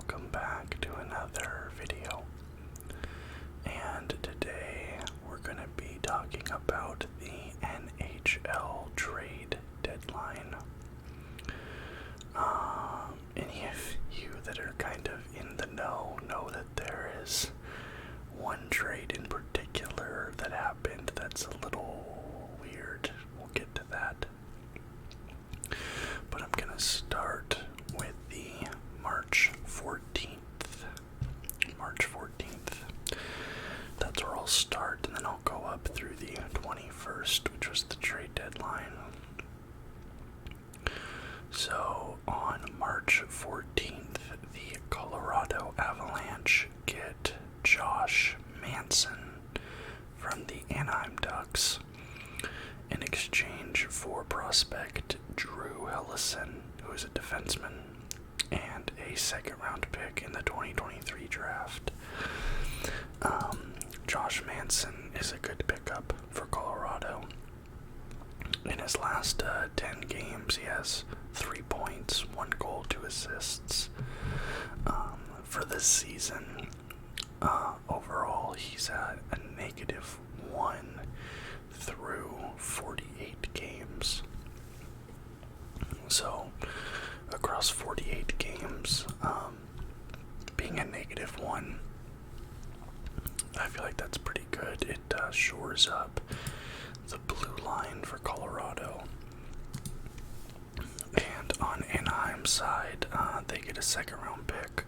welcome back to another video. And today we're going to be talking about the NHL trade deadline. Any of you that are kind of in the know that there is one trade in particular that happened that's a little weird. We'll get to that. But I'm going to start with the March 14th. That's where I'll start, and then I'll go up through the 21st, which was the trade deadline. So, on March 14th, the Colorado Avalanche get Josh Manson from the Anaheim Ducks in exchange for prospect Drew Helleson, who is a defenseman, and a second-round pick in the 2023 draft. Josh Manson is a good pickup for Colorado. In his last 10 games, he has 3 points, 1 goal, 2 assists. For this season, overall, he's at a -1 through 48 games. So, across 48 games, being a -1, I feel like that's pretty good. It shores up the blue line for Colorado. And on Anaheim's side, they get a second-round pick.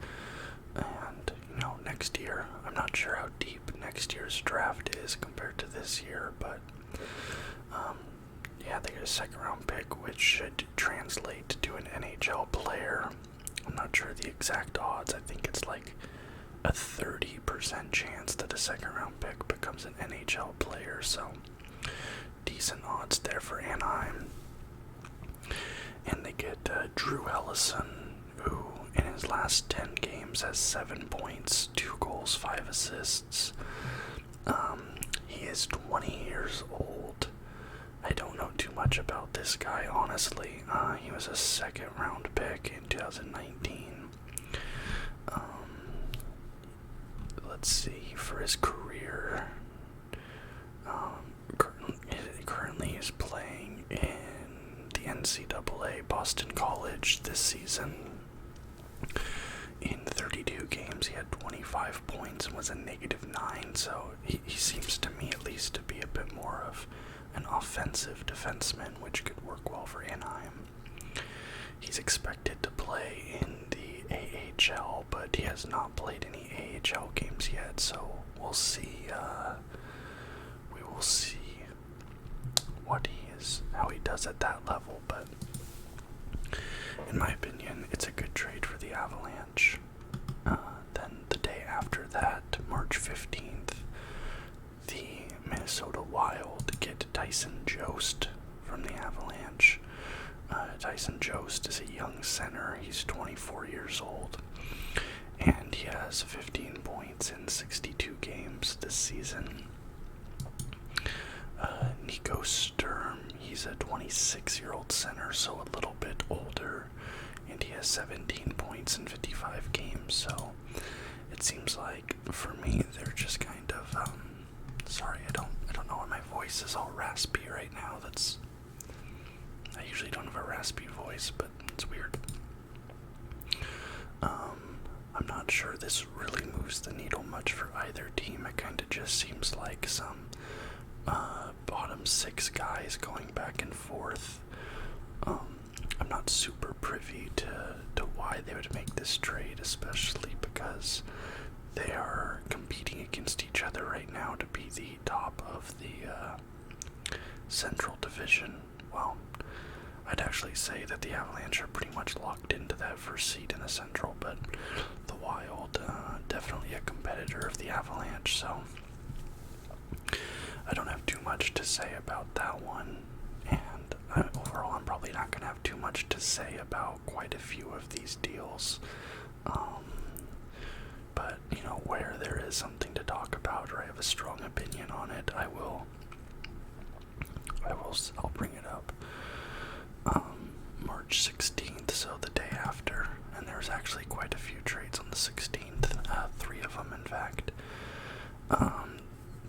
And, next year, I'm not sure how deep next year's draft is compared to this year, but, they get a second-round pick, which should translate to an NHL player. I'm not sure the exact odds. I think it's like a 30% chance that a second-round pick becomes an NHL player, so decent odds there for Anaheim. And they get Drew Helleson, who in his last 10 games has 7 points, 2 goals, 5 assists. He is 20 years old. I don't know too much about this guy, honestly. He was a second-round pick in 2019. Let's see, for his career, currently he's playing in the NCAA Boston College this season. In 32 games, he had 25 points and was a -9, so he seems to me at least to be a bit more of an offensive defenseman, which could work well for Anaheim. He's expected to play in the AHL, but he has not played any AHL games yet, so we'll see. We will see how he does at that level, but in my opinion, it's a good trade for the Avalanche. Then the day after that, March 15th, the Minnesota Wild get Tyson Jost from the Avalanche. Tyson Jost is a young center. He's 24 years old, and he has 15 points in 62 games this season. Nico Sturm, he's a 26-year-old center, so a little bit older, and he has 17 points in 55 games, so it seems like, for me, they're just kind of, sorry, I don't know why my voice is all raspy right now. I usually don't have a raspy voice, but it's weird. I'm not sure this really moves the needle much for either team. It kind of just seems like some bottom 6 guys going back and forth. I'm not super privy to why they would make this trade, especially because they are competing against each other right now to be the top of the Central Division. Well, I'd actually say that the Avalanche are pretty much locked into that first seed in the Central, but the Wild, definitely a competitor of the Avalanche, so I don't have too much to say about that one, and overall I'm probably not going to have too much to say about quite a few of these deals, but, where there is something to talk about or I have a strong opinion on it, I'll bring it up. March 16th, so the day after, and there was actually quite a few trades on the 16th, 3 of them in fact.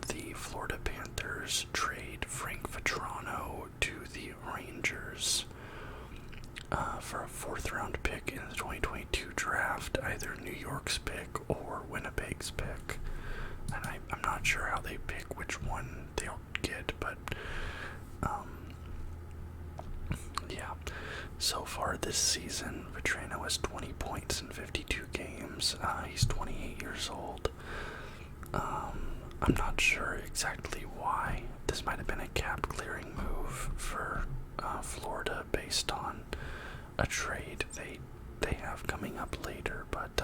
The Florida Panthers trade Frank Vatrano to the Rangers for a 4th round pick in the 2022 draft, either New York's pick or Winnipeg's pick. And I'm not sure how they pick which one they'll get, but yeah. So far this season, Vatrano has 20 points in 52 games. He's 28 years old. I'm not sure exactly why. This might have been a cap-clearing move for Florida based on a trade they have coming up later, but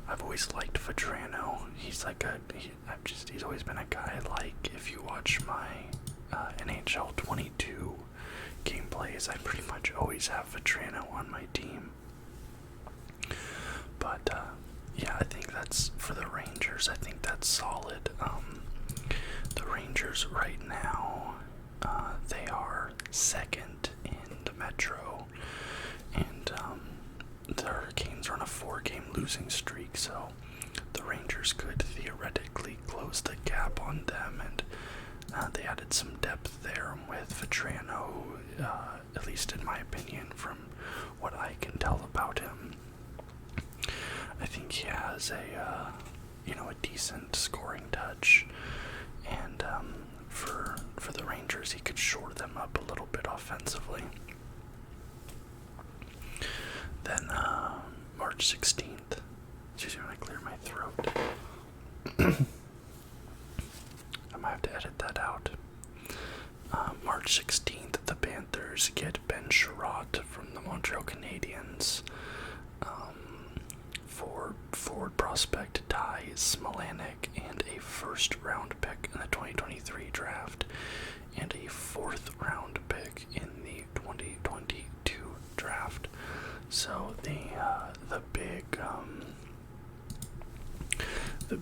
I've always liked Vatrano. He's he's always been a guy I like. If you watch my NHL 22 gameplays, I pretty much always have Vatrano on my team. But yeah, I think that's for the Rangers. I think that's solid. The Rangers right now, they are 2nd in the Metro, and the Hurricanes are on a 4-game losing streak, so the Rangers could theoretically close the gap on them, and they added some depth there with Vatrano, at least in my opinion, from what I can tell about him. I think he has a decent scoring touch, and for the Rangers, he could shore them up a little bit offensively. Then March 16th, excuse me when I clear my throat. I might have to edit that out. March 16th, the Panthers get Ben Chiarot from the Montreal Canadiens for forward prospect Ty Smolanic and a 1st round pick in the 2023 draft and a 4th round pick in the 2022 draft. So the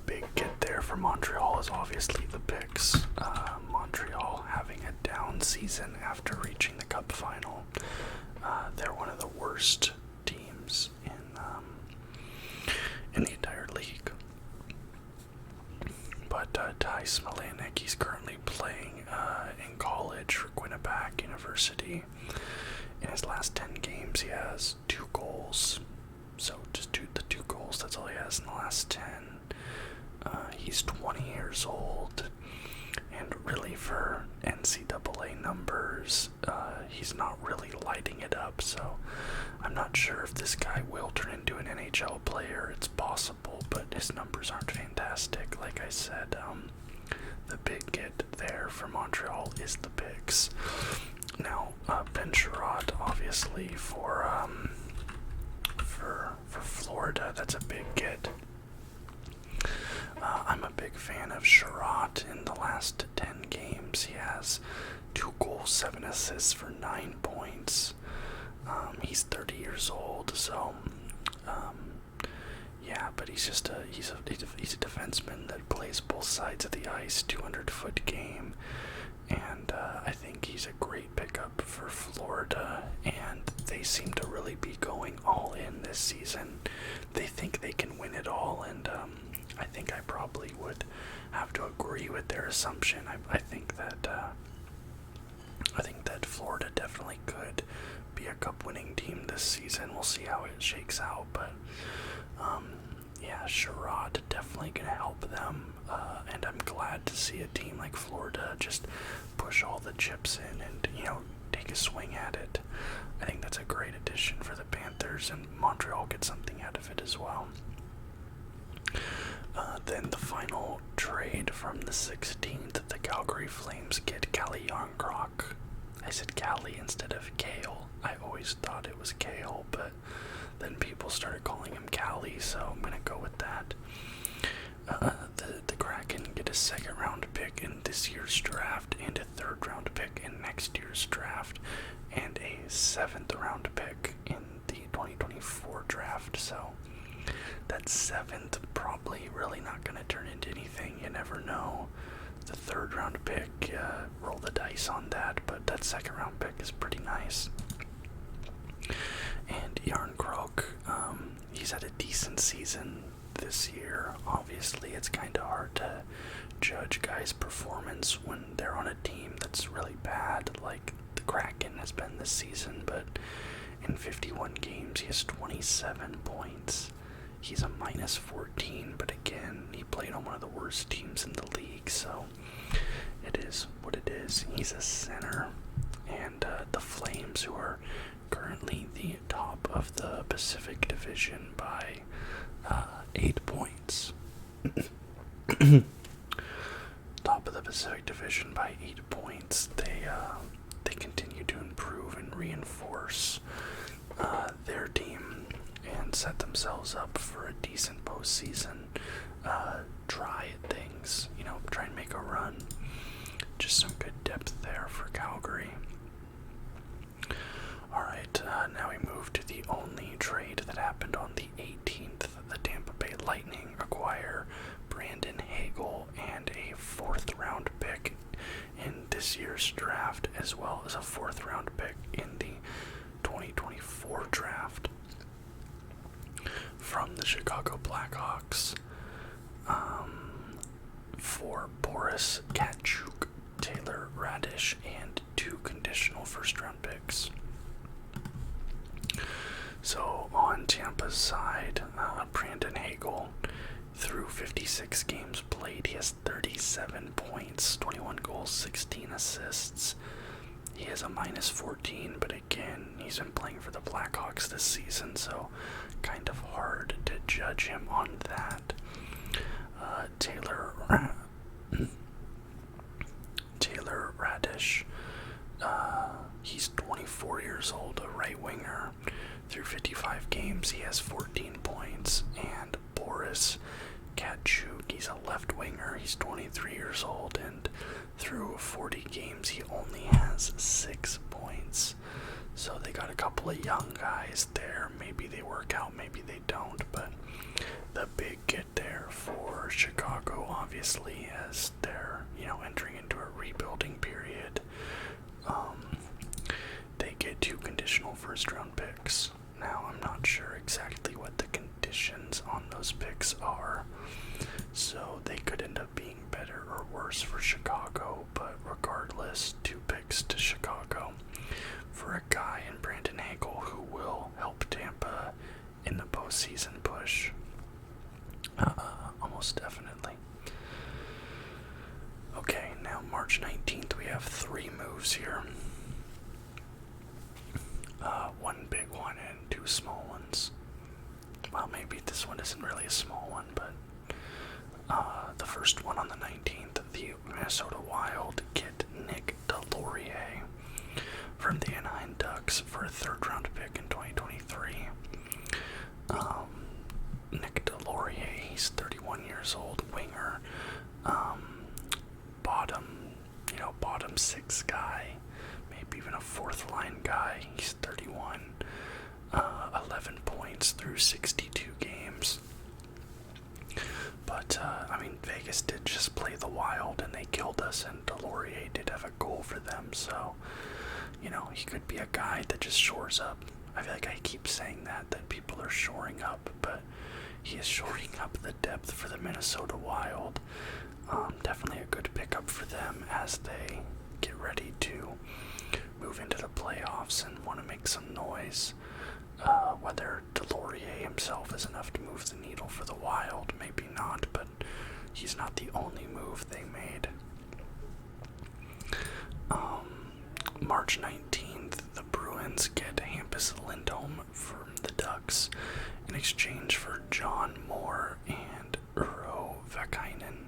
big get there for Montreal is obviously the picks. Montreal having a down season after reaching the Cup final. They're one of the worst teams in the entire league. But Ty Smolanic, he's currently playing in college for Quinnipiac University. In his last 10 games, he has 2 goals. So just the 2 goals, that's all he has in the last 10. He's 20 years old, and really for NCAA numbers, he's not really lighting it up, so I'm not sure if this guy will turn into an NHL player. It's possible, but his numbers aren't fantastic. Like I said, the big get there for Montreal is the picks. Now, Ben Chiarot, obviously, for Florida, that's a big get. I'm a big fan of Chiarot. In the last 10 games, he has 2 goals, 7 assists for 9 points. He's 30 years old, so yeah, but he's a defenseman that plays both sides of the ice, 200-foot game, and I think he's a great pickup for Florida, and they seem to really be going all in this season. They think they can win it all, and I think I probably would have to agree with their assumption. I think that Florida definitely could be a cup-winning team this season. We'll see how it shakes out, but yeah, Chiarot definitely going to help them, and I'm glad to see a team like Florida just push all the chips in and take a swing at it. I think that's a great addition for the Panthers, and Montreal gets something out of it as well. Then the final trade from the 16th, the Calgary Flames get Calle Jarnkrok. I said Callie instead of Kale. I always thought it was Kale, but then people started calling him Callie, so I'm going to go with that. The Kraken get a 2nd round pick in this year's draft and a 3rd round pick in next year's draft and a 7th round pick in the 2024 draft, so that 7th probably really not going to turn into anything. You never know. The 3rd round pick, roll the dice on that, but that 2nd round pick is pretty nice. season this year. Obviously, it's kind of hard to judge guys' performance when they're on a team that's really bad, like the Kraken has been this season, but in 51 games, he has 27 points. He's a minus 14, but again, he played on one of the worst teams in the league, so it is what it is. He's a center, and the Flames, who are currently the top of the Pacific Division by 8 points. Top of the Pacific Division by 8 points. They continue to improve and reinforce their team and set themselves up for a decent postseason. Try things, try and make a run. Just some good depth there for Calgary. Alright, now we move to the only trade that happened on the 18th. The Tampa Bay Lightning acquire Brandon Hagel and a 4th round pick in this year's draft, as well as a 4th round pick in the 2024 draft from the Chicago Blackhawks for Boris Katchouk, Taylor Radish, and 2 conditional 1st round picks. So on Tampa's side, Brandon Hagel, through 56 games played, he has 37 points, 21 goals, 16 assists. He has a minus 14, but again, he's been playing for the Blackhawks this season, so kind of hard to judge him on that. Taylor Radish, he's 24 years old, a right winger. Through 55 games, he has 14 points. And Boris Katchouk, he's a left winger. He's 23 years old, and through 40 games, he only has 6 points. So they got a couple of young guys there. Maybe they work out, maybe they don't. But the big get there for Chicago, obviously, as they're entering into a rebuilding period. They get 2 conditional 1st round picks. Now, I'm not sure exactly what the conditions on those picks are, so they could end up being better or worse for Chicago, but regardless, 2 picks to Chicago for a guy in Brandon Hagel who will help Tampa in the postseason push. Almost definitely. Okay, now March 19th, we have 3 moves here. 1 big one and 2 small ones. Well, maybe this one isn't really a small one, but the first one on the 19th, the Minnesota Wild get Nick Delorier from the Anaheim Ducks for a 3rd round pick in 2023. Nick Delorier, he's 31 years old, winger, bottom 6 guy, maybe even a 4th line guy. He's 31, 11 points through 62 games. But, Vegas did just play the Wild and they killed us, and Delorier did have a goal for them, so, he could be a guy that just shores up. I feel like I keep saying that people are shoring up, but he is shoring up the depth for the Minnesota Wild. Definitely a good pickup for them as they get ready to move into the playoffs and want to make some noise. Whether Delorier himself is enough to move the needle for the Wild, maybe not, but he's not the only move they made. March 19th, the Bruins get Hampus Lindholm from the Ducks in exchange for John Moore and Urho Vakinen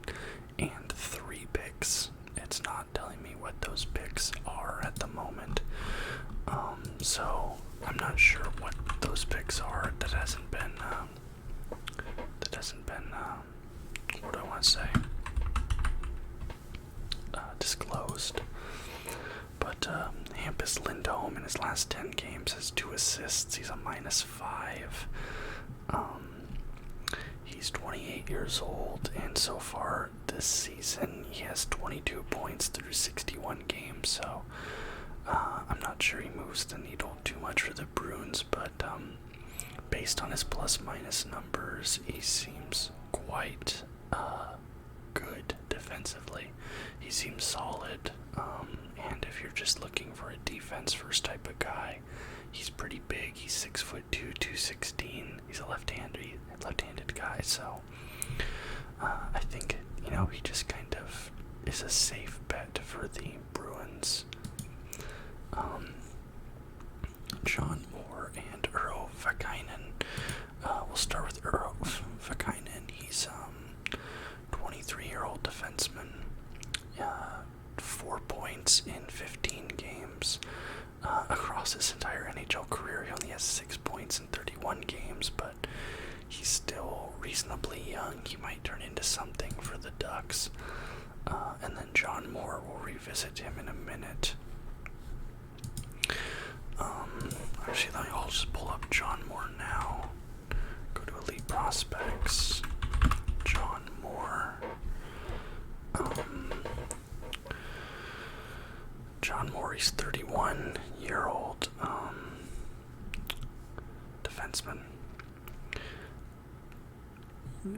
and 3 picks. It's not telling me what those picks are at the moment, so I'm not sure what those picks are. That hasn't been what do I want to say, disclosed. But Hampus Lindholm in his last 10 games has 2 assists. He's a minus 5. He's 28 years old, and so far this season he has 22 points through 61 games, so I'm not sure he moves the needle too much for the Bruins, but based on his plus-minus numbers, he seems quite good defensively. He seems solid, and if you're just looking for a defense-first type of guy, he's pretty big. He's 6'2", 216. He's a left-handed guy, so I think, he just kind of is a safe bet for the Bruins. John Moore and Urho Vakkainen. We'll start with Urho Vakkainen. He's 23-year-old defenseman. 4 points in 15 games. Across his entire NHL career, he only has 6 points in 31 games, but he's still reasonably young. He might turn into something for the Ducks. And then John Moore, we'll revisit him in a minute. Actually, I'll just pull up John Moore now. Go to Elite Prospects. John Moore. John Moore, he's 31-year-old defenseman.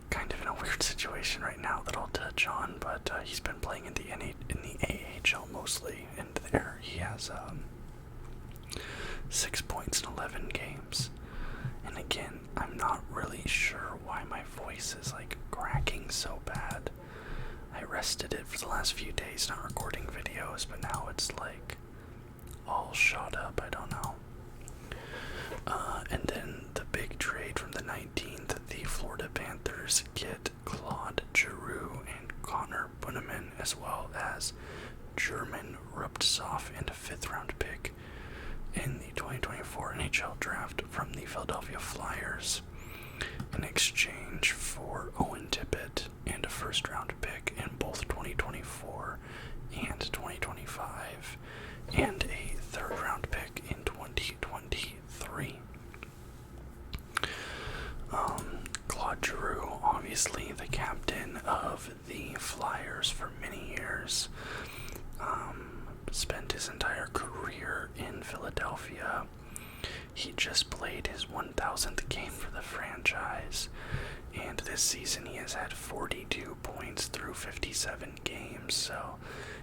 Kind of in a weird situation right now that I'll touch on, but he's been playing in the AHL mostly, and there he has 6 points in 11 games. And again, I'm not really sure why my voice is cracking so bad. I rested it for the last few days, not recording videos, but now it's all shot up. I don't know. And then the big trade from the 19th, the Florida Panthers get Claude Giroux and Connor Bunnaman, as well as German Ruptsoff and a 5th-round pick in the 2024 NHL draft from the Philadelphia Flyers in exchange for Owen Tippett and a 1st-round pick in both 2024 and 2025, and a 3rd-round pick in 2023. Claude Giroux, obviously the captain of the Flyers for many years, spent his entire career in Philadelphia. He just played his 1,000th game for the franchise, and this season he has had 42 points through 57 games, so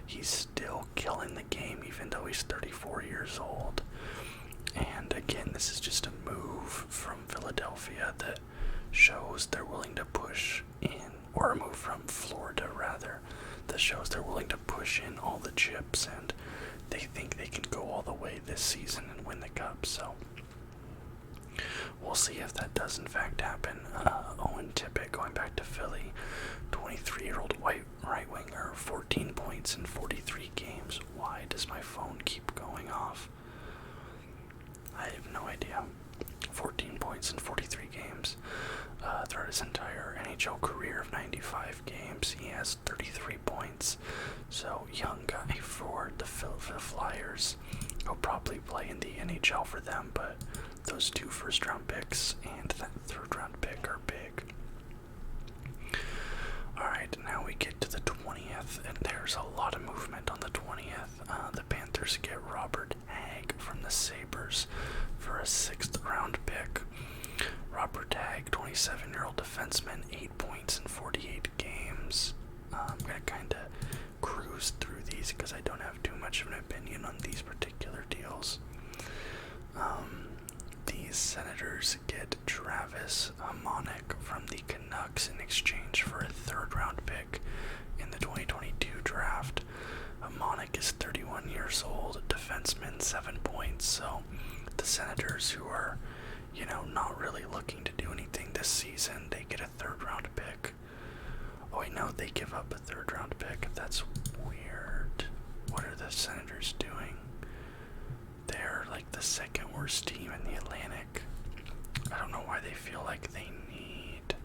he's still killing the game even though he's 34 years old. And again, this is just a move from Philadelphia that shows they're willing to push in, or a move from Florida rather, that shows they're willing to push in all the chips, and they think they can go all the way this season and win the cup. So we'll see if that does in fact happen. Owen Tippett, going back to Philly, 23-year-old white right winger, 14 points in 43 games. Why does my phone keep going off? I have no idea. 14 points in 43 games. Throughout his entire NHL career of 95 games, he has 33 points. So, young guy for the Philadelphia Flyers. He'll probably play in the NHL for them, but those 2 first-round picks and that 3rd-round pick are big. Alright, now we get to the 20th, and there's a lot of movement on the 20th. The Panthers get Robert Hagel from the Sabres for a 6th-round pick. Robert Hagel, 27-year-old defenseman, 8 points in 48 games. I'm going to kind of cruise through these because I don't have too much of an opinion on these particular deals. The Senators get Travis Hamonic from the Canucks in exchange for a 3rd-round pick in the 2022 draft. Hamonic is 31 years old, defenseman, 7 points, so the Senators, who are, not really looking to do anything this season, they get a 3rd-round pick. Oh, wait, no, they give up a 3rd-round pick. That's weird. What are the Senators doing? They're the 2nd worst team in the Atlantic. I don't know why they feel like they need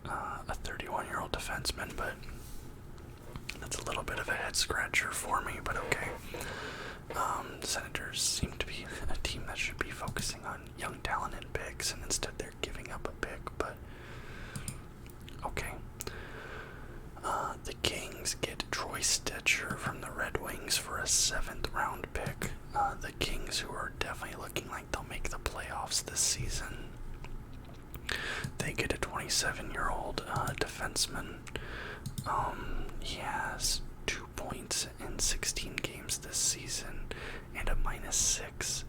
a 31-year-old defenseman, but that's a little bit of a head-scratcher for me, but okay. The Senators seem to be a team that should be focusing on young talent and picks, and instead they're giving up a pick, but okay. The Kings get Troy Stecher from the Red Wings for a 7th-round pick. The Kings, who are definitely looking like they'll make the playoffs playoffs this season. They get a 27-year-old defenseman. He has 2 points in 16 games this season and a -6.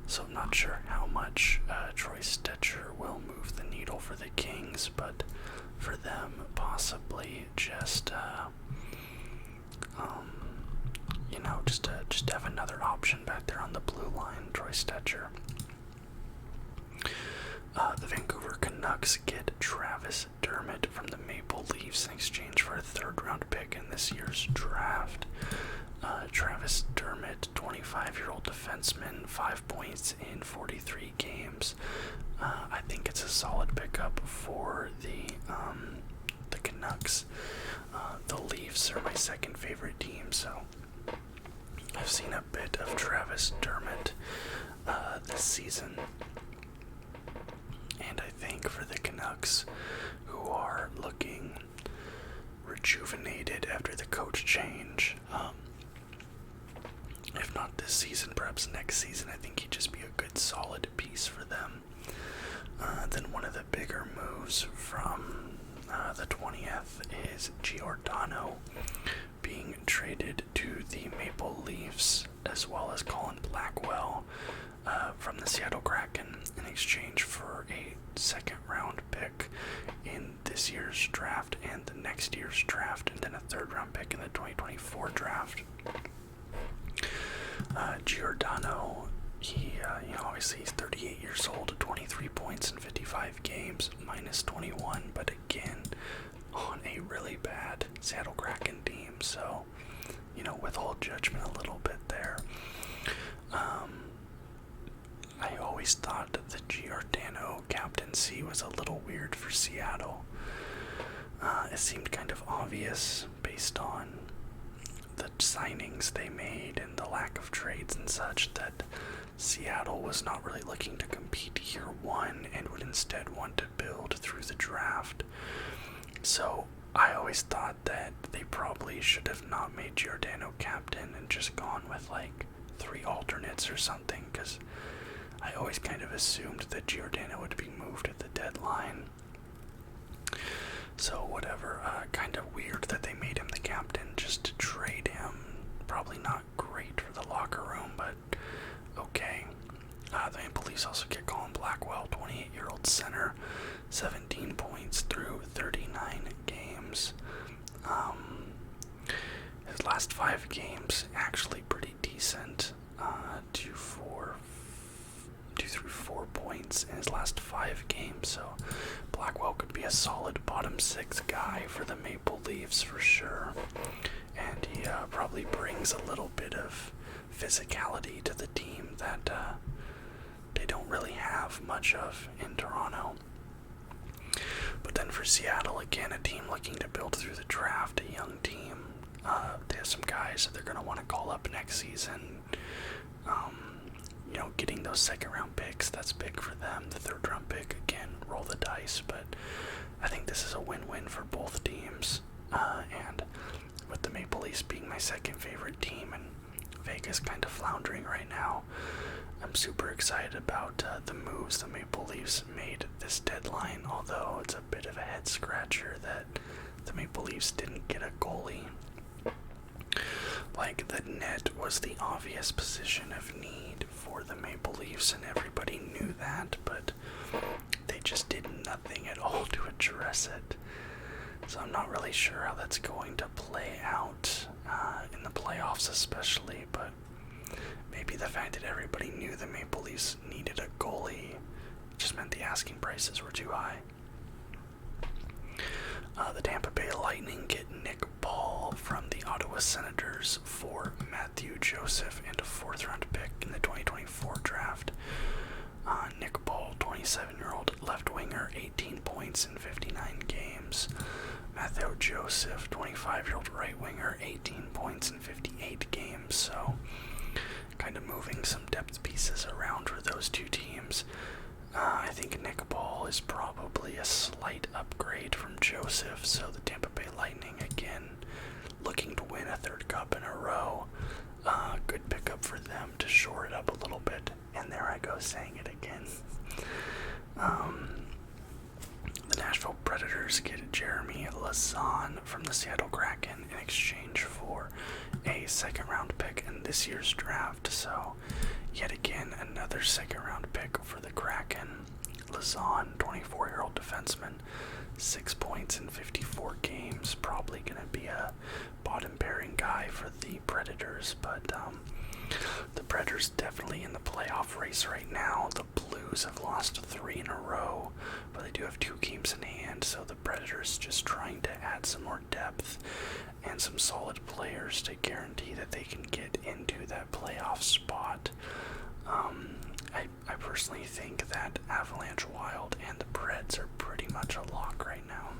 So I'm not sure how much Troy Stecher will move the needle for the Kings, but for them, possibly just just have another option back there on the blue line, Troy Stecher. The Vancouver Canucks get Travis Dermott from the Maple Leafs in exchange for a third-round pick in this year's draft. Travis Dermott, 25-year-old defenseman, 5 points in 43 games. I think it's a solid pickup for the Canucks. The Leafs are my second favorite team, so I've seen a bit of Travis Dermott this season. And I think for the Canucks, who are looking rejuvenated after the coach change, if not this season, perhaps next season, I think he'd just be a good solid piece for them. Then one of the bigger moves from the 20th is Giordano being traded to the Maple Leafs, as well as Colin Blackwell from the Seattle Kraken in exchange for a second-round pick in this year's draft and the next year's draft, and then a third-round pick in the 2024 draft. Giordano, obviously he's 38 years old, 23 points in 55 games, -21, but again, on a really bad Seattle Kraken team, so, withhold judgment a little bit there. I always thought that the Giordano captaincy was a little weird for Seattle. It seemed kind of obvious based on the signings they made and the lack of trades and such that Seattle was not really looking to compete year one and would instead want to build through the draft. So I always thought that they probably should have not made Giordano captain and just gone with like 3 alternates or something, because I always kind of assumed that Giordano would be moved at the deadline. So whatever, kind of weird that they made him the captain just to trade him. Probably not great for the locker room, but okay. The Maple Leafs also get Colin Blackwell, 28-year-old center, 17 points through 39 games. His last 5 games actually pretty decent. 2 through 4 points in his last 5 games, so Blackwell could be a solid bottom 6 guy for the Maple Leafs for sure, and he probably brings a little bit of physicality to the team that they don't really have much of in Toronto. But then for Seattle, again, a team looking to build through the draft, a young team. They have some guys that they're going to want to call up next season. Getting those second-round picks, that's big for them. The third-round pick, again, roll the dice, but I think this is a win-win for both teams. And with the Maple Leafs being my second favorite team and Vegas kind of floundering right now, I'm super excited about the moves the Maple Leafs made this deadline, although it's a bit of a head-scratcher that the Maple Leafs didn't get a goalie. Like, the net was the obvious position of need for the Maple Leafs, and everybody knew that, but they just did nothing at all to address it. So I'm not really sure how that's going to play out in the playoffs especially, but maybe the fact that everybody knew the Maple Leafs needed a goalie just meant the asking prices were too high. The Tampa Bay Lightning get Nick Paul from the Ottawa Senators for Matthew Joseph and a 4th-round pick in the 2024 draft. Nick Paul, 27-year-old left winger, 18 points in 59 games. Matthew Joseph, 25-year-old right winger, 18 points in 58 games. So kind of moving some depth pieces around for those two teams. I think Nick Paul is probably a slight upgrade from Joseph, so the Tampa Bay Lightning, again, looking to win a 3rd cup in a row. Good pickup for them to shore it up a little bit. And there I go saying it again. Predators get Jeremy Lauzon from the Seattle Kraken in exchange for a second-round pick in this year's draft. So, yet again, another second-round pick for the Kraken. Lauzon, 24-year-old defenseman, 6 points in 54 games. Probably going to be a bottom-pairing guy for the Predators, but the Predators definitely in the playoff race right now. The Blues have lost 3 in a row, but they do have 2 games in hand, so the Predators just trying to add some more depth and some solid players to guarantee that they can get into that playoff spot. I personally think that Avalanche, Wild, and the Preds are pretty much a lock right now.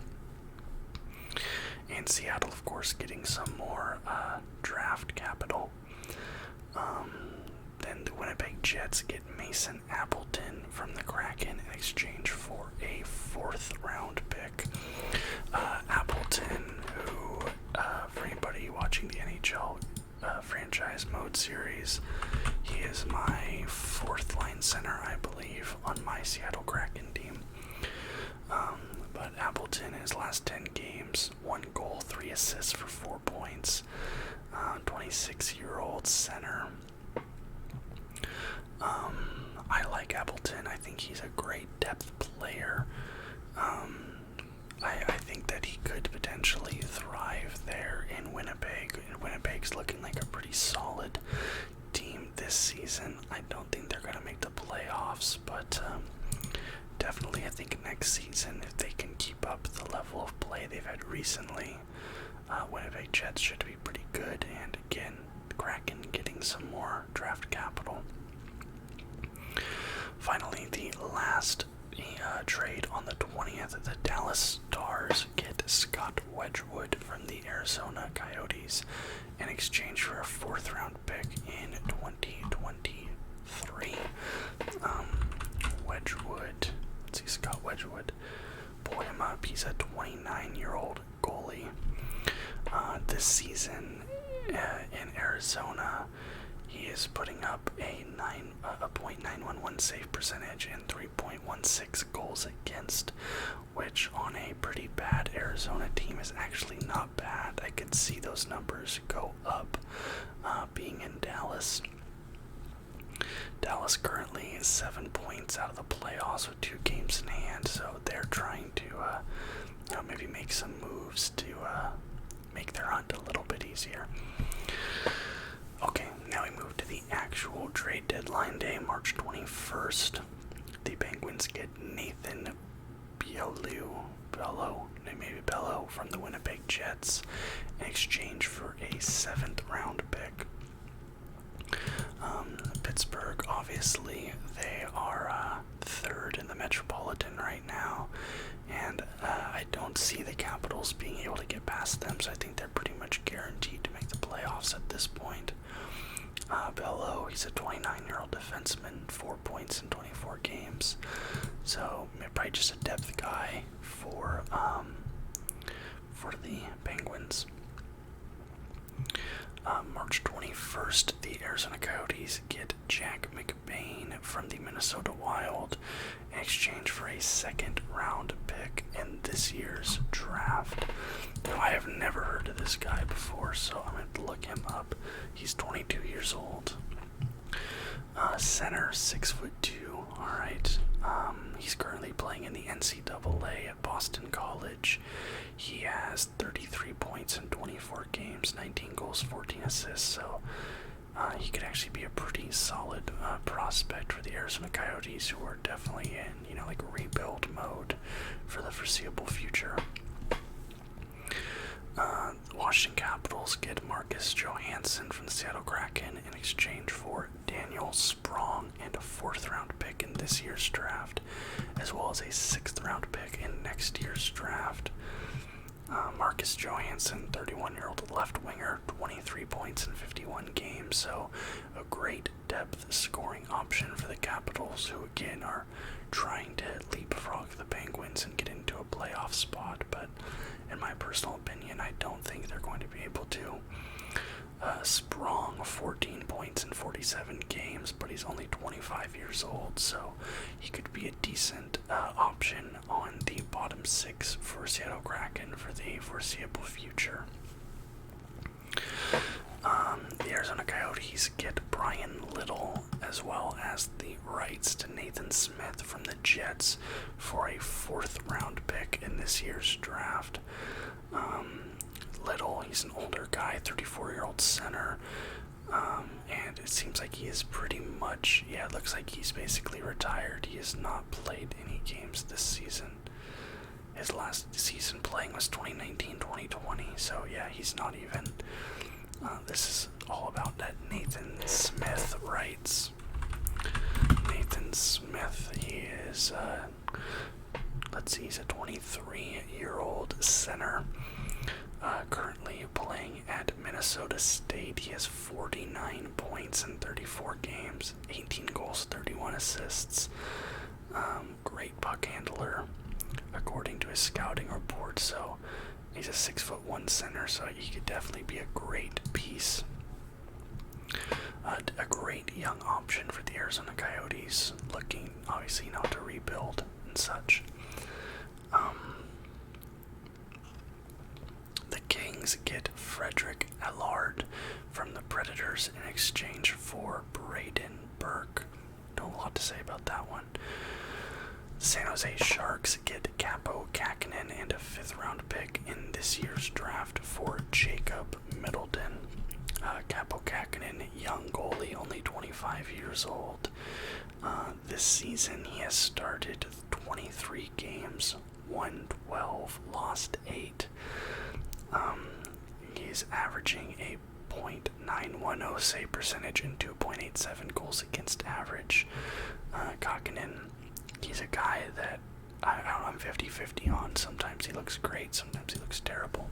And Seattle, of course, getting some more draft capital. Then the Winnipeg Jets get Mason Appleton from the Kraken in exchange for a 4th-round pick. Appleton, who, for anybody watching the NHL franchise mode series, he is my 4th-line center, I believe, on my Seattle Kraken team. But Appleton, his last 10 games, 1 goal, 3 assists for 4 points. 26-year-old center. I like Appleton. I think he's a great depth player. I think that he could potentially thrive there in Winnipeg. And Winnipeg's looking like a pretty solid team this season. I don't think they're going to make the playoffs, but definitely I think next season, if they can keep up the level of play they've had recently, Winnipeg Jets should be pretty good. And again, Kraken getting some more draft capital. Finally, the last trade on the 20th, the Dallas Stars get Scott Wedgwood from the Arizona Coyotes in exchange for a 4th-round pick in 2023. Wedgwood, let's see, Scott Wedgwood, pull him up. He's a 29-year-old goalie. This season in Arizona, he is putting up a .911 save percentage and 3.16 goals against, which on a pretty bad Arizona team is actually not bad. I could see those numbers go up being in Dallas. Dallas currently is 7 points out of the playoffs with 2 games in hand, so they're trying to maybe make some moves to make their hunt a little bit easier. Okay, now we move to the actual trade deadline day, March 21st. The Penguins get Nathan Bello from the Winnipeg Jets in exchange for a 7th-round pick. Pittsburgh, obviously, they are 3rd in the Metropolitan right now, and I don't see the Capitals being able to get past them, so I think they're pretty much guaranteed to make the playoffs at this point. Bello, he's a 29-year-old defenseman, 4 points in 24 games, so probably just a depth guy for the Penguins. March 21st, the Arizona Coyotes get Jack McBain from the Minnesota Wild in exchange for a 2nd-round pick in this year's draft. Now, I have never heard of this guy before, so I'm going to look him up. He's 22 years old. Center, 6'2". Alright. He's currently playing in the NCAA at Boston College. He has 33 points in 24 games, 19 goals, 14 assists, so he could actually be a pretty solid prospect for the Arizona Coyotes, who are definitely in, rebuild mode for the foreseeable future. The Washington Capitals get Marcus Johansson from the Seattle Kraken in exchange for Daniel Sprong and a 4th-round pick in this year's draft, as well as a 6th-round pick in next year's draft. Marcus Johansson, 31-year-old left winger, 23 points in 51 games, so a great depth scoring option for the Capitals, who again are trying to leapfrog the Penguins and get into a playoff spot, but in my personal opinion, I don't think they're going to be able to. Sprong, 14 points in 47 games, but he's only 25 years old, so he could be a decent option on the bottom six for Seattle Kraken for the foreseeable future. The Arizona Coyotes get Brian Little as well as the rights to Nathan Smith from the Jets for a 4th round pick in this year's draft. Little, he's an older guy, 34-year-old center, and it seems like he is pretty much, it looks like he's basically retired. He has not played any games this season. His last season playing was 2019-2020, so he's not even. This is all about that Nathan Smith rights. Nathan Smith, he is, he's a 23-year-old center, currently playing at Minnesota State. He has 49 points in 34 games, 18 goals, 31 assists. Great puck handler, according to his scouting report, so he's a 6'1" center, so he could definitely be a great piece. A great young option for the Arizona Coyotes, looking obviously to rebuild and such. The Kings get Frederick Allard from the Predators in exchange for Braden Burke. Don't have a lot to say about that one. San Jose Sharks get Capo Kakinen and a 5th round pick in this year's draft for Jacob Middleton. Capo Kakinen, young goalie, only 25 years old. This season he has started 23 games, won 12, lost 8. He's averaging a .910 save percentage and 2.87 goals against average. Kakinen, he's a guy that I'm 50-50 on. Sometimes he looks great, sometimes he looks terrible.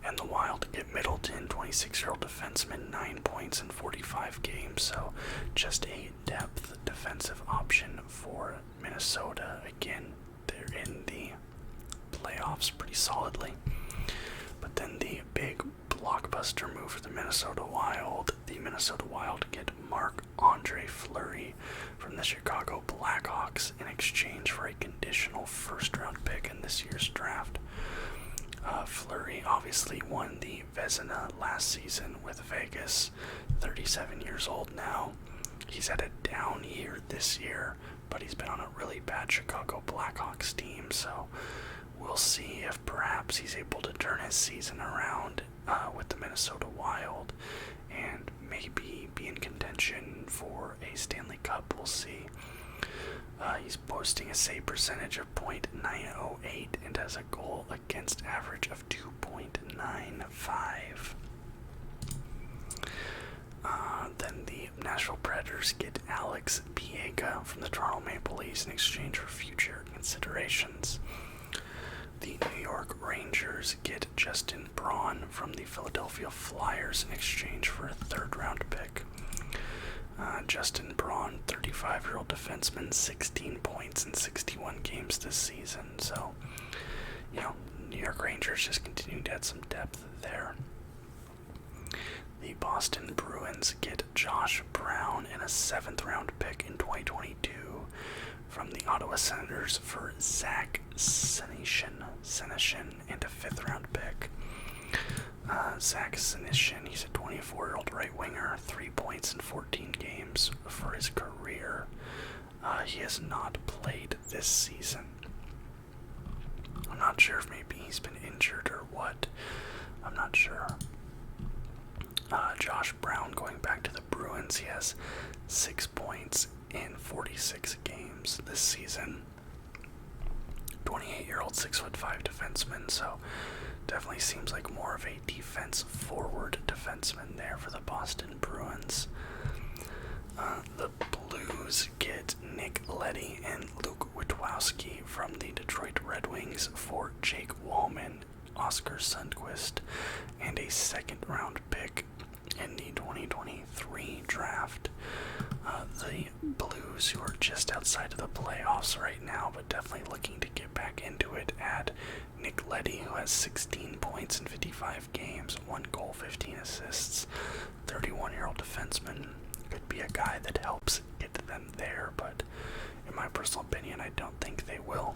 And the Wild get Middleton, 26-year-old defenseman, 9 points in 45 games, so just a depth defensive option for Minnesota. Again, they're in the playoffs pretty solidly. But then the big blockbuster move for the Minnesota Wild get Marc-Andre Fleury from the Chicago Blackhawks in exchange for a conditional 1st round pick in this year's draft. Fleury obviously won the Vezina last season with Vegas, 37 years old now. He's had a down year this year, but he's been on a really bad Chicago Blackhawks team, so we'll see if perhaps he's able to turn his season around with the Minnesota Wild and maybe be in contention for a Stanley Cup. We'll see. He's posting a save percentage of .908 and has a goal against average of 2.95. Then the Nashville Predators get Alex Biega from the Toronto Maple Leafs in exchange for future considerations. The New York Rangers get Justin Braun from the Philadelphia Flyers in exchange for a 3rd round pick. Justin Braun, 35-year-old defenseman, 16 points in 61 games this season. So, New York Rangers just continuing to add some depth there. The Boston Bruins get Josh Brown and a 7th round pick in 2022 from the Ottawa Senators for Zach Senyshyn and a 5th round pick. Zach Senyshyn, he's a 24-year-old right winger, 3 points in 14 games for his career. He has not played this season. I'm not sure if maybe he's been injured or what. I'm not sure. Josh Brown, going back to the Bruins, he has 6 points in 46 games this season. 28-year-old 6'5" defenseman, so definitely seems like more of a defense-forward defenseman there for the Boston Bruins. The Blues get Nick Leddy and Luke Witkowski from the Detroit Red Wings for Jake Wallman, Oscar Sundqvist, and a 2nd round pick in the 2023 draft. The Blues, who are just outside of the playoffs right now, but definitely looking to get back into it. Add Nick Leddy, who has 16 points in 55 games, 1 goal, 15 assists, 31-year-old defenseman. Could be a guy that helps get them there, but in my personal opinion, I don't think they will.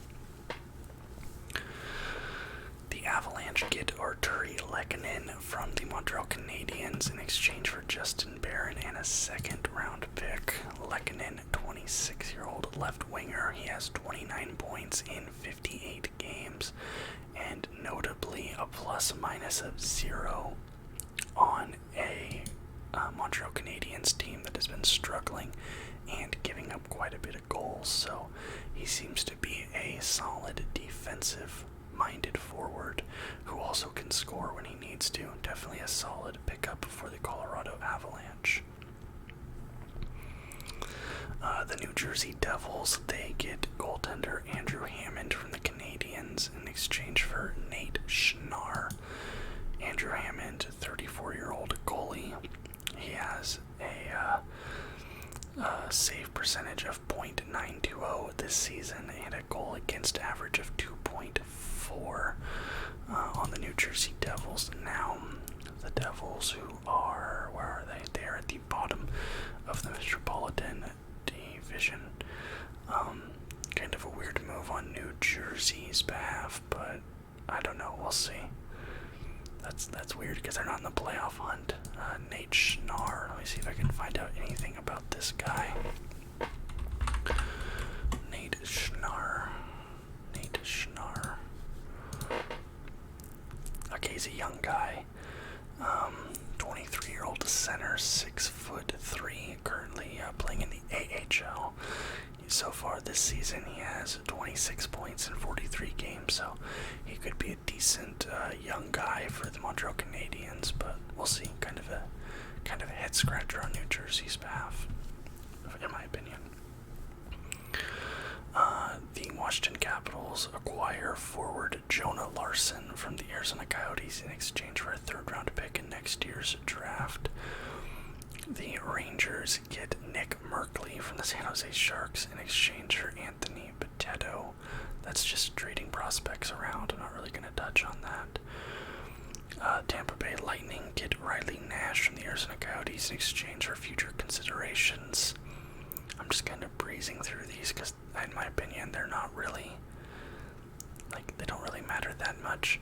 The Avalanche get Arturi Lehkonen from the Montreal Canadiens in exchange for Justin Barron and a second-round pick. Lehkonen, 26-year-old left winger. He has 29 points in 58 games, and notably a plus-minus of 0 on a Montreal Canadiens team that has been struggling and giving up quite a bit of goals. So he seems to be a solid defensive-minded forward who also can score when he needs to. Definitely a solid pickup for the Colorado Avalanche. The New Jersey Devils, they get goaltender Andrew Hammond from the Canadiens in exchange for Nate Schnarr. Andrew Hammond, 34-year-old goalie. He has a save percentage of .920 this season and a goal against average of 2.4 on the New Jersey Devils. Now, the Devils, who are, where are they? They're at the bottom of the Metropolitan Division. Kind of a weird move on New Jersey's behalf, but I don't know, we'll see. That's weird because they're not in the playoff hunt. Nate Schnarr. Let me see if I can find out anything about this guy. Nate Schnarr. Okay, he's a young guy. 23-year-old center, 6'3", currently playing in the AHL. So far this season, he has 26 points in 43 games, so he could be a decent young guy for the Montreal Canadiens, but we'll see. Kind of a head scratcher on New Jersey's behalf, in my opinion. The Washington Capitals acquire forward Jonah Larson from the Arizona Coyotes in exchange for a third-round pick in next year's draft. The Rangers get Nick Merkley from the San Jose Sharks in exchange for Anthony Bitetto. That's just trading prospects around. I'm not really going to touch on that. Tampa Bay Lightning get Riley Nash from the Arizona Coyotes in exchange for future considerations. I'm just kind of breezing through these because, in my opinion, they're not really, they don't really matter that much.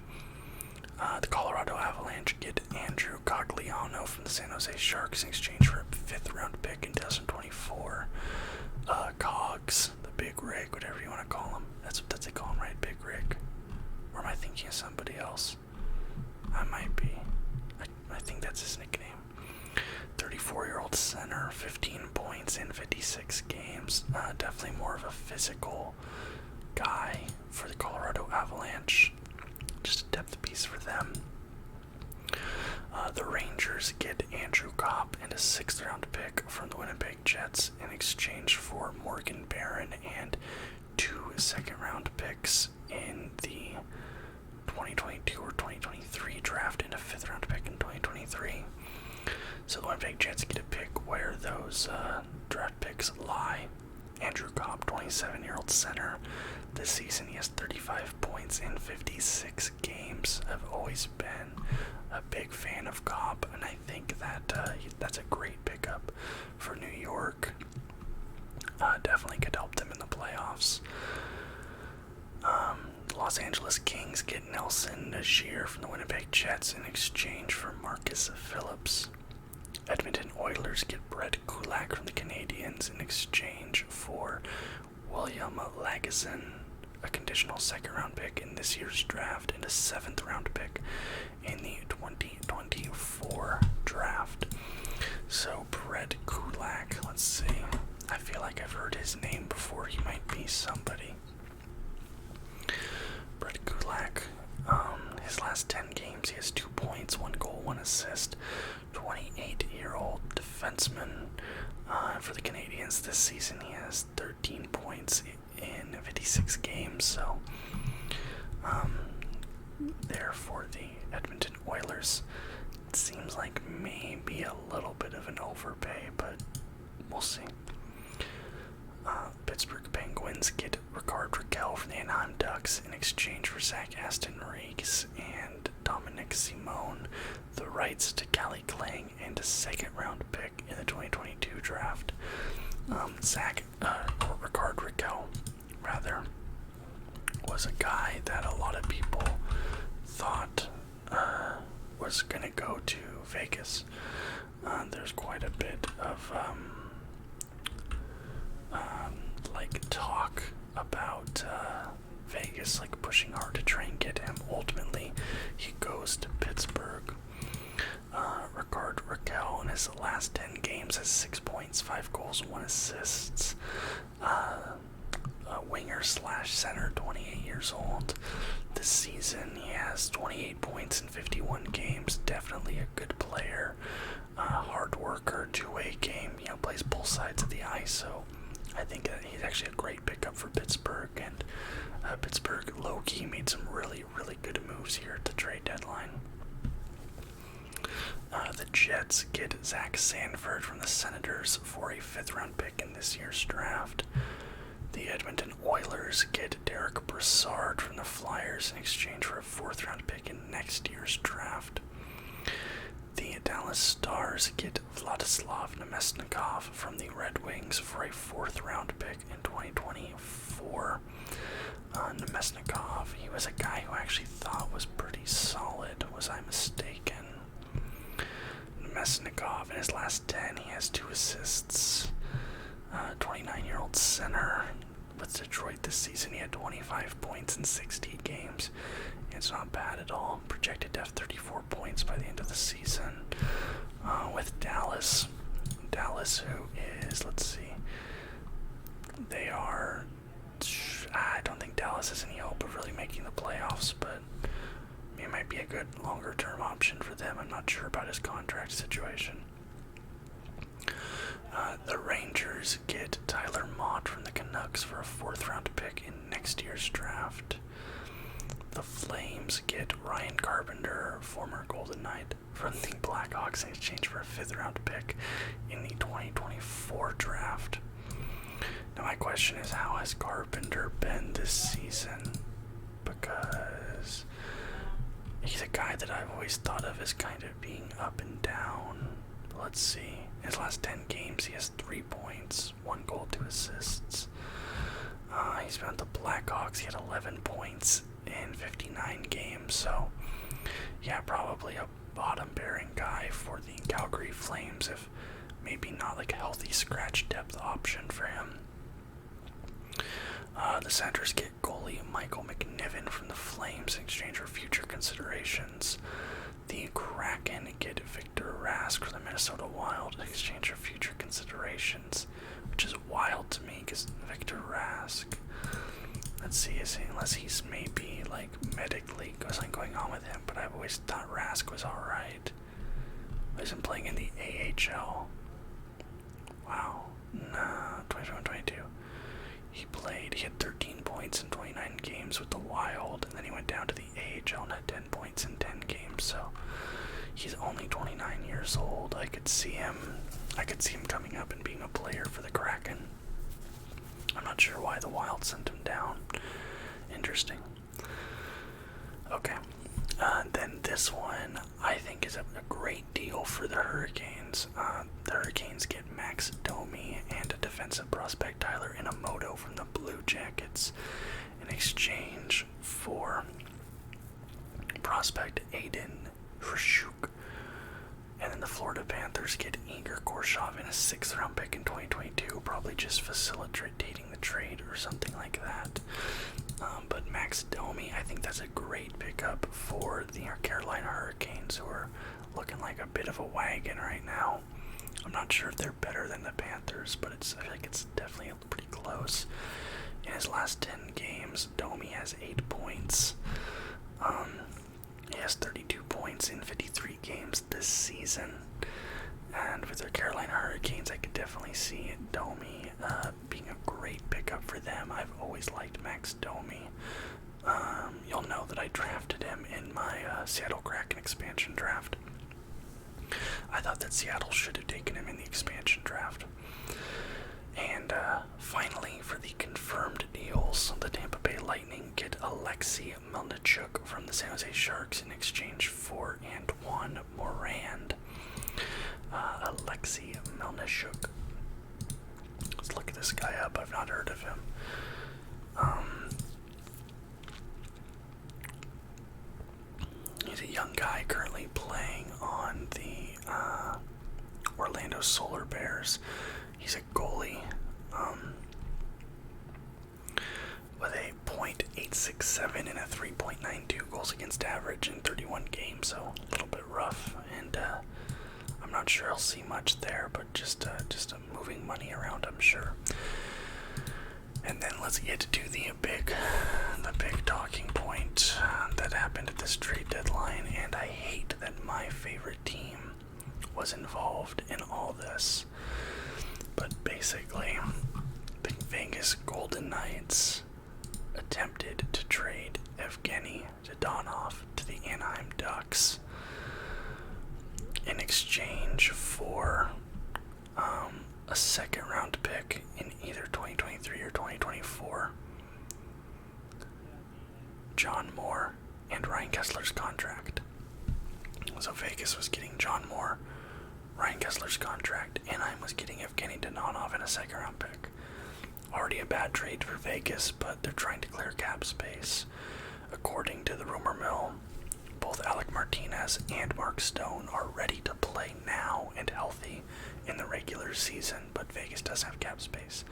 The Colorado Avalanche get Andrew Cogliano from the San Jose Sharks in exchange for a 5th-round pick in 2024. Cogs, the Big Rig, whatever you want to call him. That's what they call him, right? Big Rig. Or am I thinking of somebody else? I might be. I think that's his nickname. 34-year-old center, 15 points in 56 games. Definitely more of a physical guy for the Colorado Avalanche. Just a depth piece for them. The Rangers get Andrew Kopp and a 6th-round pick from the Winnipeg Jets in exchange for Morgan Barron and 2 second-round picks in the 2022 or 2023 draft and a 5th-round pick in 2023. So the Winnipeg Jets get a pick where those draft picks lie. Andrew Kopp, 27-year-old center. This season he has 35 points in 56 games. I've always been a big fan of Kopp, and I think that that's a great pickup for New York. Definitely could help them in the playoffs. The Los Angeles Kings get Nelson Najier from the Winnipeg Jets in exchange for Marcus Phillips. Edmonton Oilers get Brett Kulak from the Canadiens in exchange for William Lagesson, a conditional 2nd-round pick in this year's draft, and a 7th-round pick in the 2024 draft. So Brett Kulak, let's see. I feel like I've heard his name before. He might be somebody. Brett Kulak, his last 10 games, he has 2 points, 1 goal, 1 assist. 28-year-old defenseman for the Canadiens this season. He has 13 points in 56 games, so there for the Edmonton Oilers. It seems like maybe a little bit of an overpay, but we'll see. Bruins get Rickard Rakell from the Anaheim Ducks in exchange for Zach Aston Reese and Dominic Simone, the rights to Callie Klang, and a second-round pick in the 2022 draft. Rickard Rakell, rather, was a guy that a lot of people thought was going to go to Vegas. There's quite a bit of talk about Vegas pushing hard to try and get him. Ultimately, he goes to Pittsburgh. Rickard Rakell in his last 10 games has 6 points, 5 goals, 1 assist. A winger/center, 28 years old. This season, he has 28 points in 51 games. Definitely a good player. Hard worker, two-way game. Plays both sides of the ice. So I think that he's actually a great pickup for Pittsburgh. And Pittsburgh low-key made some really, really good moves here at the trade deadline. The Jets get Zach Sanford from the Senators for a 5th-round pick in this year's draft. The Edmonton Oilers get Derek Brassard from the Flyers in exchange for a 4th-round pick in next year's draft. The Dallas Stars get Vladislav Namestnikov from the Red Wings for a 4th-round pick in 2024. Namestnikov, he was a guy who I actually thought was pretty solid. Was I mistaken? Namestnikov, in his last 10, he has 2 assists. 29-year-old center. With Detroit this season, he had 25 points in 60 games. It's not bad at all. Projected to have 34 points by the end of the season. With Dallas, who is, let's see, they are, I don't think Dallas has any hope of really making the playoffs, but it might be a good longer-term option for them. I'm not sure about his contract situation. The Rangers get Tyler Mott from the Canucks for a 4th-round pick in next year's draft. The Flames get Ryan Carpenter, former Golden Knight, from the Blackhawks in exchange for a 5th-round pick in the 2024 draft. Now my question is, how has Carpenter been this season? Because he's a guy that I've always thought of as kind of being up and down. Let's see. In his last 10 games, he has 3 points, 1 goal, 2 assists. He's been at the Blackhawks. He had 11 points in 59 games. So, yeah, probably a bottom-bearing guy for the Calgary Flames, if maybe not a healthy scratch depth option for him. The Senators get goalie Michael McNiven from the Flames in exchange for future considerations. The Kraken get Victor Rask from the Minnesota Wild in exchange for future considerations, which is wild to me because Victor Rask, let's see, unless he's maybe medically something going on with him, but I've always thought Rask was alright. He's been playing in the AHL. Wow. Nah, 21-22. He had 13 points in 29 games with the Wild, and then he went down to the AHL and had 10 points in 10 games, so he's only 29 years old. I could see him coming up and being a player for the Kraken. I'm not sure why the Wild sent him down. Interesting. Okay. Then this one, I think, is a great deal for the Hurricanes. The Hurricanes get Max Domi and a defensive prospect, Tyler Inamoto, from the Blue Jackets in exchange for prospect Aiden Hrushuk. And then the Florida Panthers get Igor Korshov in a 6th-round pick in 2022, probably just facilitating the trade or something like that. But Max Domi, I think that's a great pickup for the Carolina Hurricanes, who are looking like a bit of a wagon right now. I'm not sure if they're better than the Panthers, but I feel like it's definitely pretty close. In his last 10 games, Domi has 8 points. He has 32 points in 53 games this season. And with the Carolina Hurricanes, I could definitely see Domi being a great pickup for them. I've always liked Max Domi. You'll know that I drafted him in my Seattle Kraken expansion draft. I thought that Seattle should have taken him in the expansion draft. And finally, for the confirmed deal, up. I've not heard of him. He's a young guy currently playing on the Orlando Solar Bears. He's a goalie with a .867 and a 3.92 goals against average in 31 games, so a little bit rough. And I'm not sure I'll see much there, but just moving money around, I'm sure. And then let's get to the big talking point that happened at this trade deadline, and I hate that my favorite team was involved in all this. But basically, the Vegas Golden Knights attempted to trade Evgeny Dadonov to the Anaheim Ducks in exchange for a second-round pick in either 2023 or 2024, John Moore, and Ryan Kesler's contract. So Vegas was getting John Moore, Ryan Kesler's contract, Anaheim was getting Evgeny Dadonov and a second-round pick. Already a bad trade for Vegas, but they're trying to clear cap space. According to the rumor mill, both Alec Martinez and Mark Stone are ready to play now and healthy in the regular season, but Vegas does have cap space.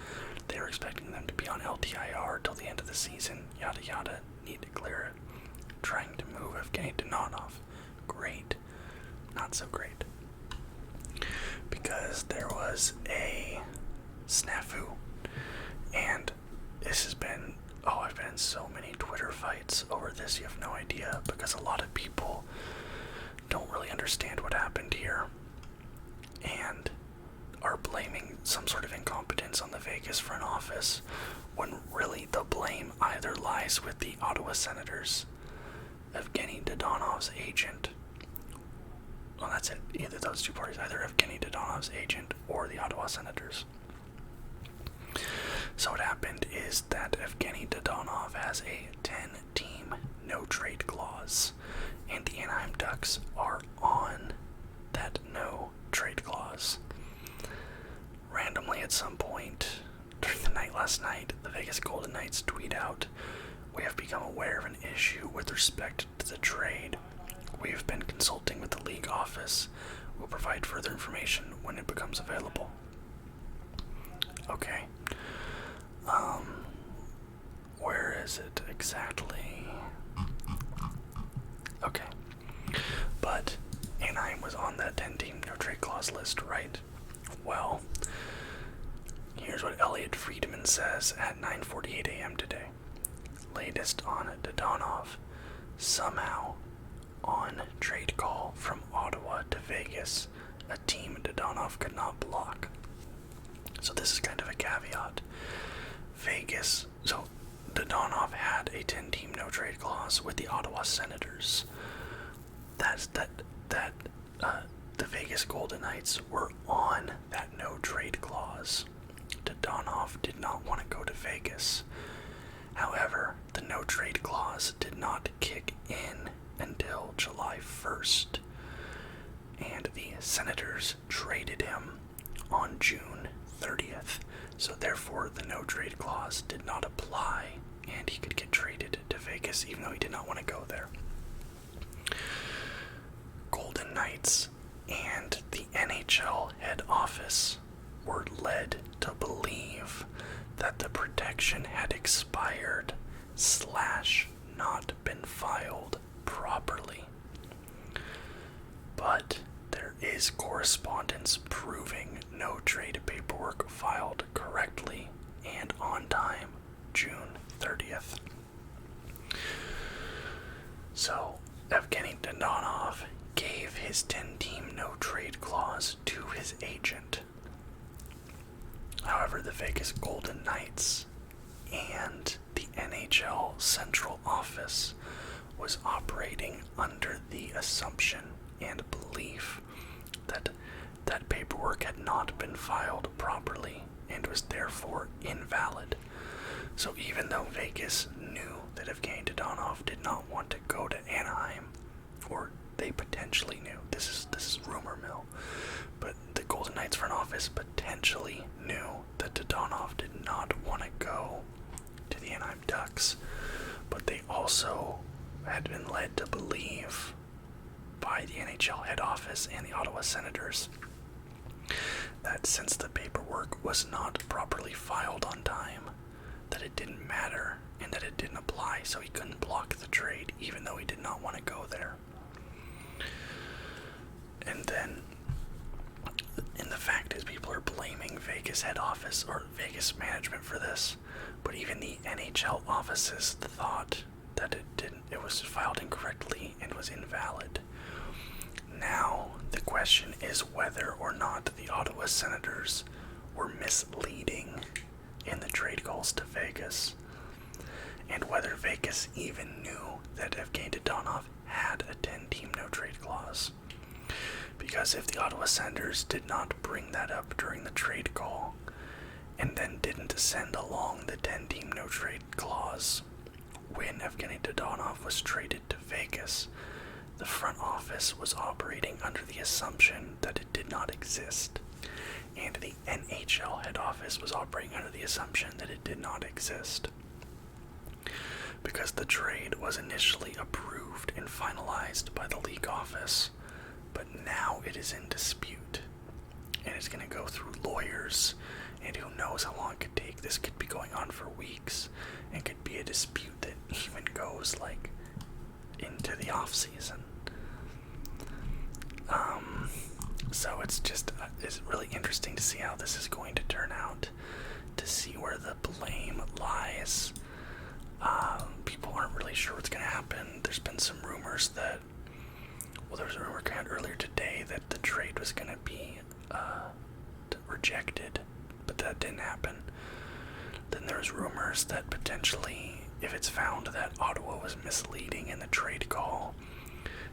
They are expecting them to be on LTIR till the end of the season, yada yada, need to clear it. Trying to move Evgeny Dadonov. Great. Not so great. Because there was a snafu. And this has been, I've been in so many Twitter fights over this, you have no idea, because a lot of people don't really understand what happened here and are blaming some sort of incompetence on the Vegas front office, when really the blame either lies with the Ottawa Senators, Evgeny Dadonov's agent. Well, that's it. Either those two parties, either Evgeny Dadonov's agent or the Ottawa Senators. So what happened is that Evgeny Dadonov has a 10-team no-trade clause, and the Anaheim Ducks are on that no-trade clause. Randomly at some point during the night last night, the Vegas Golden Knights tweet out, "We have become aware of an issue with respect to the trade. We have been consulting with the league office. We'll provide further information when it becomes available." Okay. Where is it exactly? Okay. But Anaheim was on that 10-team no-trade clause list, right? Well, here's what Elliot Friedman says at 9:48 a.m. today. Latest on Dadonov. Somehow, on trade call from Ottawa to Vegas, a team Dadonov could not block. So this is kind of a caveat. Vegas, so Dadonov had a 10-team no-trade clause with the Ottawa Senators. The Vegas Golden Knights were on that no-trade clause. Dadonov did not want to go to Vegas. However, the no-trade clause did not kick in until July 1st, and the Senators traded him on June 30th. So therefore, the no-trade clause did not apply, and he could get traded to Vegas even though he did not want to go there. Golden Knights and the NHL head office were led to believe that the protection had expired / not been filed properly. But there is correspondence proving no trade paperwork filed correctly and on time, June 30th. So, Evgeny Dadonov gave his 10-team no-trade clause to his agent. However, the Vegas Golden Knights and the NHL Central Office was operating under the assumption and belief that that paperwork had not been filed properly and was therefore invalid. So even though Vegas knew that Evgeny Dadonov did not want to go to Anaheim, or they potentially knew, this is rumor mill, but the Golden Knights front office potentially knew that Dadonov did not want to go to the Anaheim Ducks, but they also had been led to believe by the NHL head office and the Ottawa Senators that since the paperwork was not properly filed on time, that it didn't matter and that it didn't apply, so he couldn't block the trade even though he did not want to go there. And the fact is, people are blaming Vegas head office or Vegas management for this, but even the NHL offices thought that it was filed incorrectly and was invalid. Now, the question is whether or not the Ottawa Senators were misleading in the trade calls to Vegas, and whether Vegas even knew that Evgeny Dadonov had a 10-team no-trade clause. Because if the Ottawa Senators did not bring that up during the trade call, and then didn't send along the 10-team no-trade clause when Evgeny Dadonov was traded to Vegas, the front office was operating under the assumption that it did not exist, and the NHL head office was operating under the assumption that it did not exist. Because the trade was initially approved and finalized by the league office, but now it is in dispute, and it's going to go through lawyers, and who knows how long it could take. This could be going on for weeks, and could be a dispute that even goes, like, into the off-season. So it's really interesting to see how this is going to turn out, to see where the blame lies. People aren't really sure what's going to happen. There's been some rumors that, there was a rumor coming out earlier today that the trade was going to be rejected, but that didn't happen. Then there's rumors that potentially, if it's found that Ottawa was misleading in the trade call,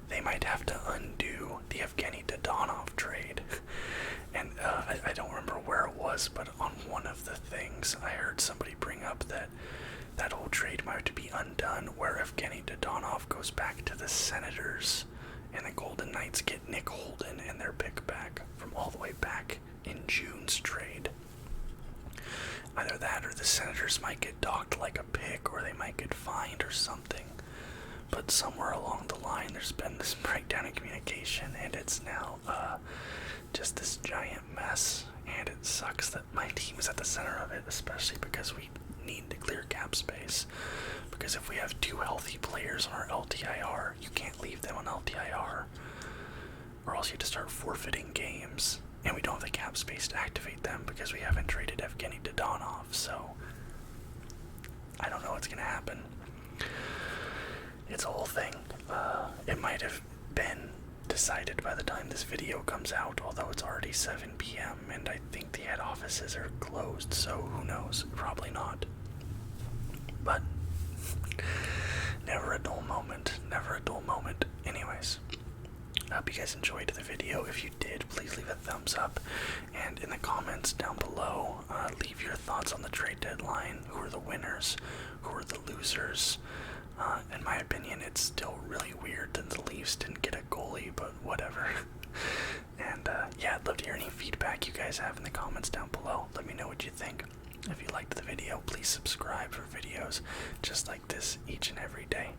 they might have to undo the Evgeny Dadonov trade. And I don't remember where it was, but on one of the things I heard somebody bring up that whole trade might have to be undone, where Evgeny Dadonov goes back to the Senators and the Golden Knights get Nick Holden and their pick back from all the way back in June's trade. Either that or the Senators might get docked like a pick, or they might get fined or something. But somewhere along the line there's been this breakdown in communication, and it's now just this giant mess, and it sucks that my team is at the center of it, especially because we need to clear cap space. Because if we have two healthy players on our LTIR, you can't leave them on LTIR, or else you have to start forfeiting games, and we don't have the cap space to activate them because we haven't traded Evgeny Dadonov. So I don't know what's going to happen. It's a whole thing. It might have been decided by the time this video comes out, although it's already 7 p.m. and I think the head offices are closed, so who knows? Probably not. But never a dull moment. Never a dull moment. Anyways, I hope you guys enjoyed the video. If you did, please leave a thumbs up, and in the comments down below, leave your thoughts on the trade deadline. Who are the winners? Who are the losers? In my opinion, it's still really weird that the Leafs didn't get a goalie, but whatever. And yeah, I'd love to hear any feedback you guys have in the comments down below. Let me know what you think. If you liked the video, please subscribe for videos just like this each and every day.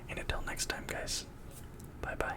And until next time, guys, bye-bye.